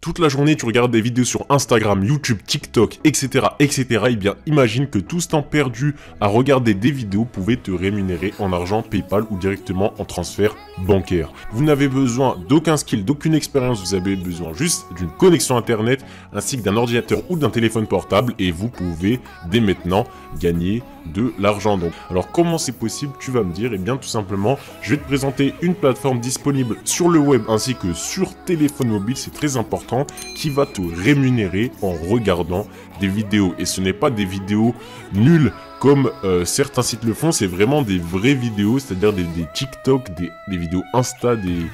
toute la journée tu regardes des vidéos sur Instagram, YouTube, TikTok, etc., etc., eh bien imagine que tout ce temps perdu à regarder des vidéos pouvait te rémunérer en argent PayPal ou directement en transfert bancaire. Vous n'avez besoin d'aucun skill, d'aucune expérience, vous avez besoin juste d'une connexion internet ainsi que d'un ordinateur ou d'un téléphone portable et vous pouvez dès maintenant gagner de l'argent. Donc, alors comment c'est possible? Tu vas me dire, eh bien tout simplement, je vais te présenter une plateforme disponible sur le web ainsi que sur téléphone mobile, c'est très important, qui va te rémunérer en regardant des vidéos. Et ce n'est pas des vidéos nulles comme certains sites le font, c'est vraiment des vraies vidéos, c'est-à-dire des TikTok, des vidéos Insta, des...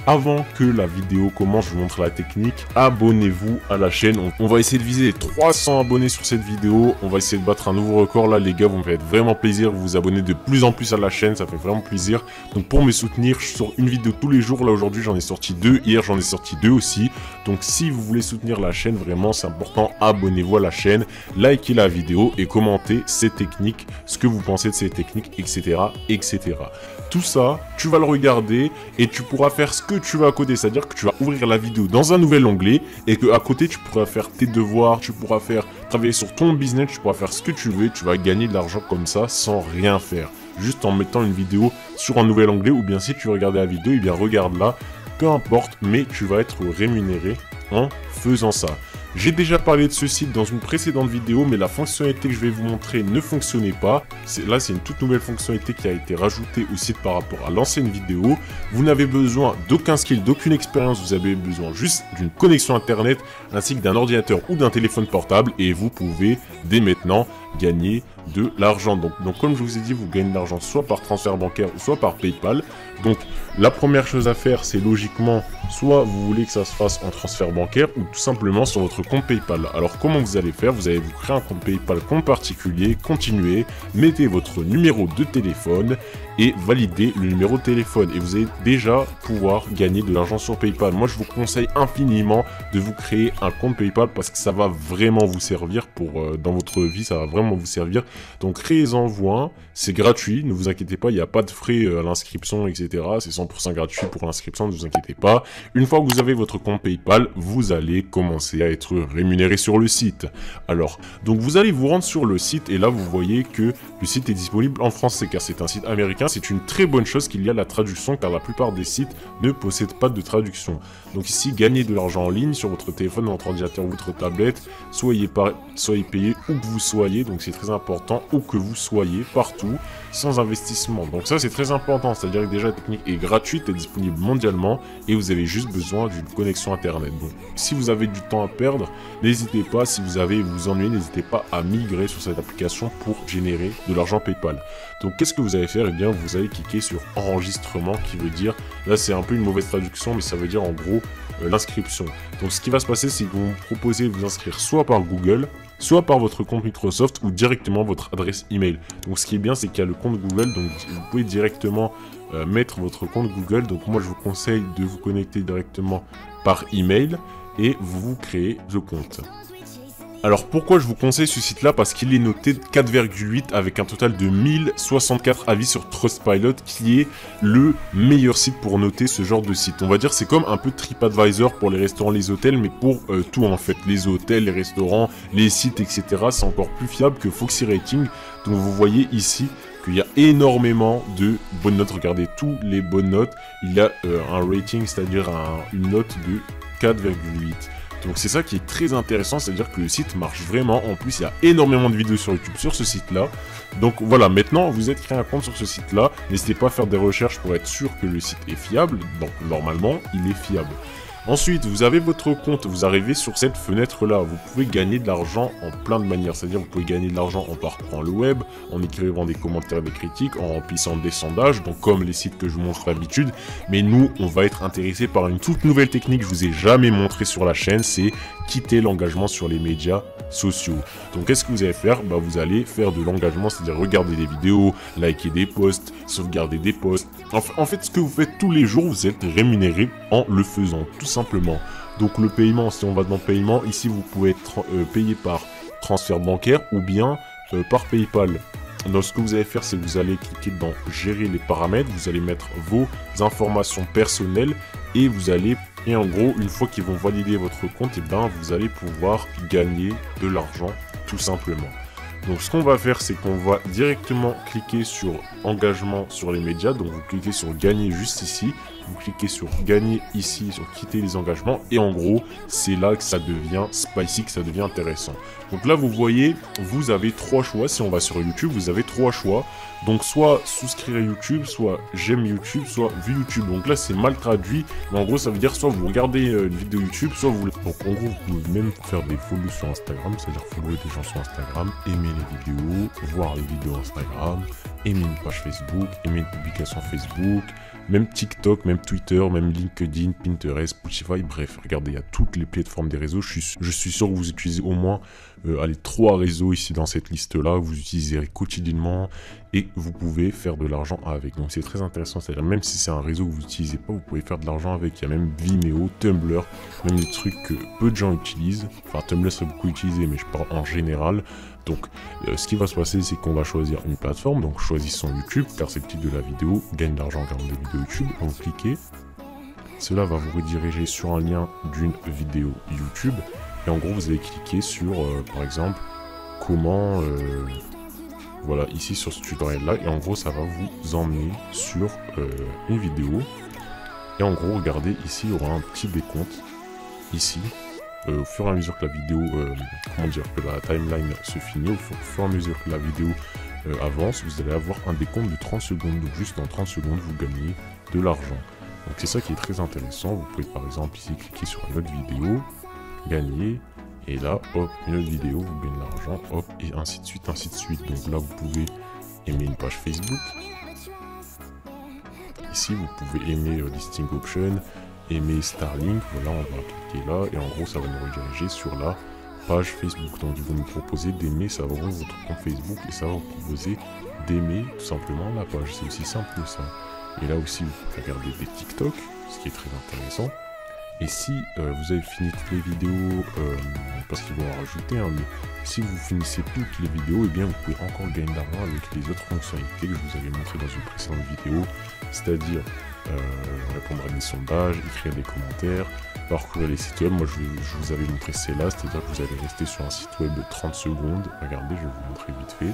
Avant que la vidéo commence, je vous montre la technique. Abonnez-vous à la chaîne. On va essayer de viser les 300 abonnés sur cette vidéo. On va essayer de battre un nouveau record là, les gars. Vous me faites vraiment plaisir. Vous vous abonnez de plus en plus à la chaîne. Ça fait vraiment plaisir. Donc pour me soutenir, je sors une vidéo tous les jours. Là aujourd'hui, j'en ai sorti 2. Hier, j'en ai sorti 2 aussi. Donc si vous voulez soutenir la chaîne, vraiment, c'est important. Abonnez-vous à la chaîne. Likez la vidéo et commentez ces techniques. Ce que vous pensez de ces techniques, etc., etc. Tout ça, tu vas le regarder et tu pourras faire ce que tu vas à côté. C'est-à-dire que tu vas ouvrir la vidéo dans un nouvel onglet et que à côté, tu pourras faire tes devoirs, tu pourras travailler sur ton business, tu pourras faire ce que tu veux. Tu vas gagner de l'argent comme ça sans rien faire. Juste en mettant une vidéo sur un nouvel onglet ou bien si tu veux regarder la vidéo, eh bien regarde-la. Peu importe, mais tu vas être rémunéré en faisant ça. J'ai déjà parlé de ce site dans une précédente vidéo, mais la fonctionnalité que je vais vous montrer ne fonctionnait pas. Là, c'est une toute nouvelle fonctionnalité qui a été rajoutée au site par rapport à l'ancienne vidéo. Vous n'avez besoin d'aucun skill, d'aucune expérience, vous avez besoin juste d'une connexion internet, ainsi que d'un ordinateur ou d'un téléphone portable, et vous pouvez dès maintenant gagner de l'argent. Donc comme je vous ai dit, vous gagnez de l'argent soit par transfert bancaire ou soit par PayPal. Donc la première chose à faire, c'est logiquement, soit vous voulez que ça se fasse en transfert bancaire ou tout simplement sur votre compte PayPal. Alors comment vous allez faire? Vous allez vous créer un compte PayPal, compte particulier, continuer, mettez votre numéro de téléphone et valider le numéro de téléphone. Et vous allez déjà pouvoir gagner de l'argent sur PayPal. Moi, je vous conseille infiniment de vous créer un compte PayPal parce que ça va vraiment vous servir dans votre vie, ça va vraiment vous servir. Donc créez-en un, c'est gratuit, ne vous inquiétez pas, il n'y a pas de frais à l'inscription, etc. C'est 100% gratuit pour l'inscription, ne vous inquiétez pas. Une fois que vous avez votre compte PayPal, vous allez commencer à être rémunéré sur le site. Alors, donc vous allez vous rendre sur le site et là vous voyez que le site est disponible en français car c'est un site américain. C'est une très bonne chose qu'il y a la traduction car la plupart des sites ne possèdent pas de traduction. Donc ici, gagnez de l'argent en ligne sur votre téléphone, votre ordinateur ou votre tablette. Soyez payé où que vous soyez, donc c'est très important, où que vous soyez, partout, sans investissement. Donc ça c'est très important, c'est-à-dire que déjà la technique est gratuite, est disponible mondialement et vous avez juste besoin d'une connexion internet. Donc si vous avez du temps à perdre, n'hésitez pas, si vous vous ennuyez, n'hésitez pas à migrer sur cette application pour générer de l'argent PayPal. Donc qu'est-ce que vous allez faire? Eh bien vous allez cliquer sur enregistrement qui veut dire, là c'est un peu une mauvaise traduction mais ça veut dire en gros l'inscription. Donc ce qui va se passer c'est que vous proposez de vous inscrire soit par Google, soit par votre compte Microsoft ou directement votre adresse email. Donc ce qui est bien c'est qu'il y a le compte Google, donc vous pouvez directement mettre votre compte Google. Donc moi je vous conseille de vous connecter directement par email et vous créez le compte. Alors pourquoi je vous conseille ce site là? Parce qu'il est noté 4,8 avec un total de 1064 avis sur Trustpilot qui est le meilleur site pour noter ce genre de site. On va dire c'est comme un peu TripAdvisor pour les restaurants, les hôtels, mais pour tout en fait. Les hôtels, les restaurants, les sites, etc. C'est encore plus fiable que Foxy Rating. Donc vous voyez ici qu'il y a énormément de bonnes notes. Regardez tous les bonnes notes. Il y a un rating, c'est-à-dire une note de 4,8. Donc c'est ça qui est très intéressant, c'est-à-dire que le site marche vraiment. En plus, il y a énormément de vidéos sur YouTube sur ce site-là. Donc voilà, maintenant, vous êtes créé un compte sur ce site-là. N'hésitez pas à faire des recherches pour être sûr que le site est fiable. Donc normalement, il est fiable. Ensuite, vous avez votre compte, vous arrivez sur cette fenêtre-là. Vous pouvez gagner de l'argent en plein de manières. C'est-à-dire vous pouvez gagner de l'argent en parcourant le web, en écrivant des commentaires, des critiques, en remplissant des sondages, donc comme les sites que je vous montre d'habitude. Mais nous, on va être intéressé par une toute nouvelle technique que je vous ai jamais montré sur la chaîne, c'est quitter l'engagement sur les médias sociaux. Donc qu'est-ce que vous allez faire? Vous allez faire de l'engagement, c'est-à-dire regarder des vidéos, liker des posts, sauvegarder des posts. En fait, ce que vous faites tous les jours, vous êtes rémunéré en le faisant, tout simplement. Donc le paiement, si on va dans paiement, ici vous pouvez être payé par transfert bancaire ou bien par PayPal. Donc ce que vous allez faire, c'est que vous allez cliquer dans gérer les paramètres, vous allez mettre vos informations personnelles et et en gros, une fois qu'ils vont valider votre compte, et ben vous allez pouvoir gagner de l'argent tout simplement. Donc ce qu'on va faire, c'est qu'on va directement cliquer sur engagement sur les médias. Donc vous cliquez sur gagner juste ici. Vous cliquez sur gagner ici, sur quitter les engagements. Et en gros, c'est là que ça devient spicy, que ça devient intéressant. Donc là, vous voyez, vous avez 3 choix. Si on va sur YouTube, vous avez 3 choix. Donc soit souscrire à YouTube, soit j'aime YouTube, soit vu YouTube. Donc là, c'est mal traduit. Mais en gros, ça veut dire soit vous regardez une vidéo YouTube, soit vous... Donc en gros, vous pouvez même faire des follow sur Instagram. C'est-à-dire follower des gens sur Instagram, aimer les vidéos, voir les vidéos Instagram, aimer une page Facebook, aimer une publication Facebook, même TikTok, même Twitter, même LinkedIn, Pinterest, Spotify, bref, regardez, il y a toutes les plateformes des réseaux. Je suis sûr que vous utilisez au moins 3 réseaux ici dans cette liste-là, vous utiliserez quotidiennement et vous pouvez faire de l'argent avec. Donc c'est très intéressant, c'est-à-dire même si c'est un réseau que vous n'utilisez pas, vous pouvez faire de l'argent avec. Il y a même Vimeo, Tumblr, même des trucs que peu de gens utilisent. Enfin, Tumblr serait beaucoup utilisé, mais je parle en général. Donc, ce qui va se passer, c'est qu'on va choisir une plateforme. Donc, choisissons YouTube, car c'est le titre de la vidéo. Gagne de l'argent en regardant des vidéos YouTube. Vous cliquez. Cela va vous rediriger sur un lien d'une vidéo YouTube. Et en gros, vous allez cliquer sur, par exemple, comment... voilà, ici sur ce tutoriel-là. Et en gros, ça va vous emmener sur une vidéo. Et en gros, regardez, ici, il y aura un petit décompte. Ici. Au fur et à mesure que la vidéo, que la timeline se finit, au fur et à mesure que la vidéo avance, vous allez avoir un décompte de 30 secondes. Donc juste en 30 secondes, vous gagnez de l'argent. Donc c'est ça qui est très intéressant. Vous pouvez par exemple ici cliquer sur une autre vidéo, gagner, et là, hop, une autre vidéo, vous gagnez de l'argent, hop, et ainsi de suite, ainsi de suite. Donc là, vous pouvez aimer une page Facebook. Ici, vous pouvez aimer Listing Option, aimer Starlink, voilà, on va cliquer là, et en gros, ça va nous rediriger sur la page Facebook. Donc, ils vont nous proposer d'aimer, ça va ouvrir votre compte Facebook, et ça va vous proposer d'aimer tout simplement la page. C'est aussi simple que ça. Et là aussi, vous pouvez regarder des TikTok, ce qui est très intéressant. Et si vous avez fini toutes les vidéos, parce qu'ils vont en rajouter, hein, mais si vous finissez toutes les vidéos, et bien vous pouvez encore gagner de l'argent avec les autres fonctionnalités que je vous avais montrées dans une précédente vidéo, c'est-à-dire répondre à des sondages, écrire des commentaires, parcourir les sites web. Moi je vous avais montré celle-là, c'est-à-dire que vous allez rester sur un site web de 30 secondes. Regardez, je vais vous montrer vite fait.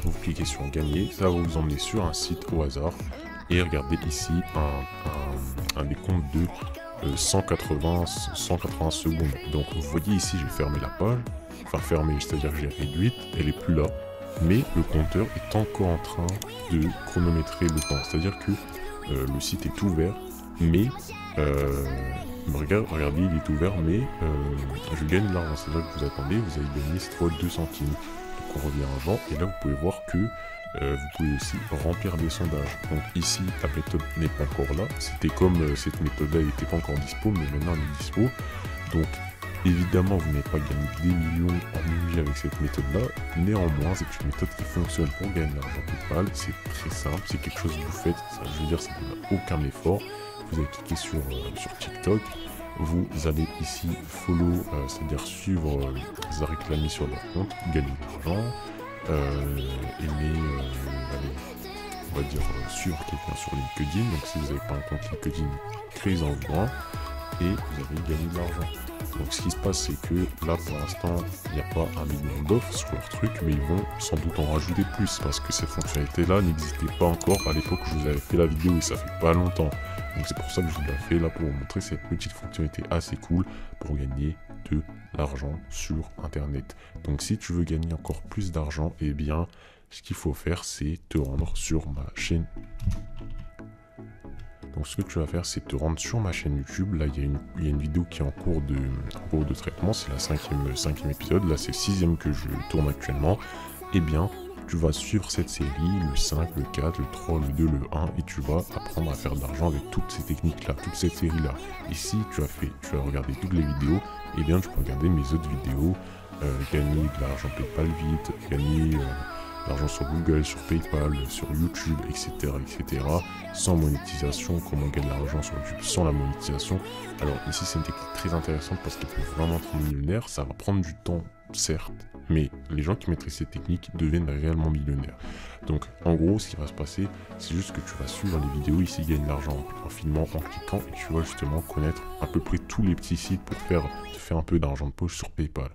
Vous cliquez sur gagner, ça va vous emmener sur un site au hasard. Et regardez ici un décompte de 180 secondes. Donc vous voyez ici, j'ai fermé la page. Enfin fermé, c'est-à-dire que j'ai réduite, elle est plus là. Mais le compteur est encore en train de chronométrer le temps. C'est-à-dire que le site est ouvert, mais... regardez, il est ouvert, mais je gagne de l'argent. C'est-à-dire que vous attendez, vous allez gagner cette fois 2 centimes. Donc on revient avant, et là vous pouvez voir que vous pouvez aussi remplir des sondages. Donc ici, la méthode n'est pas encore là. C'était comme cette méthode-là n'était pas encore dispo, mais maintenant elle est dispo. Donc évidemment, vous n'avez pas gagné des millions en une vie avec cette méthode-là. Néanmoins, c'est une méthode qui fonctionne pour gagner de l'argent PayPal. C'est très simple, c'est quelque chose que vous faites. Ça, je veux dire, ça ne demande aucun effort. Vous allez cliquer sur TikTok. Vous allez ici follow, c'est-à-dire suivre les réclamés sur leur compte, gagner de l'argent. Aimer, on va dire suivre quelqu'un sur LinkedIn. Donc si vous n'avez pas un compte LinkedIn, créez-en un et vous allez gagner de l'argent. Donc ce qui se passe, c'est que là pour l'instant il n'y a pas un million d'offres sur leur truc, mais ils vont sans doute en rajouter plus parce que cette fonctionnalité là n'existait pas encore à l'époque où je vous avais fait la vidéo et ça fait pas longtemps. Donc c'est pour ça que je vous l'ai fait là pour vous montrer cette petite fonctionnalité assez cool pour gagner de l'argent sur internet. Donc si tu veux gagner encore plus d'argent, eh bien ce qu'il faut faire c'est te rendre sur ma chaîne. Donc ce que tu vas faire c'est te rendre sur ma chaîne YouTube. Là il y a une vidéo qui est en cours de traitement, c'est la cinquième épisode, là c'est le 6e que je tourne actuellement. Eh bien tu vas suivre cette série, le 5, le 4, le 3, le 2, le 1, et tu vas apprendre à faire de l'argent avec toutes ces techniques-là, toute cette série-là. Et si tu as regardé toutes les vidéos, eh bien tu peux regarder mes autres vidéos, gagner de l'argent PayPal vite, gagner l'argent sur Google, sur PayPal, sur YouTube, etc., etc. Sans monétisation, comment on gagne de l'argent sur YouTube sans la monétisation. Alors ici, c'est une technique très intéressante parce que pour vraiment être millionnaire, ça va prendre du temps, certes, mais les gens qui maîtrisent ces techniques deviennent réellement millionnaires. Donc en gros, ce qui va se passer, c'est juste que tu vas suivre les vidéos ici, gagner de l'argent en filmant, en cliquant, et tu vas justement connaître à peu près tous les petits sites pour te faire un peu d'argent de poche sur PayPal.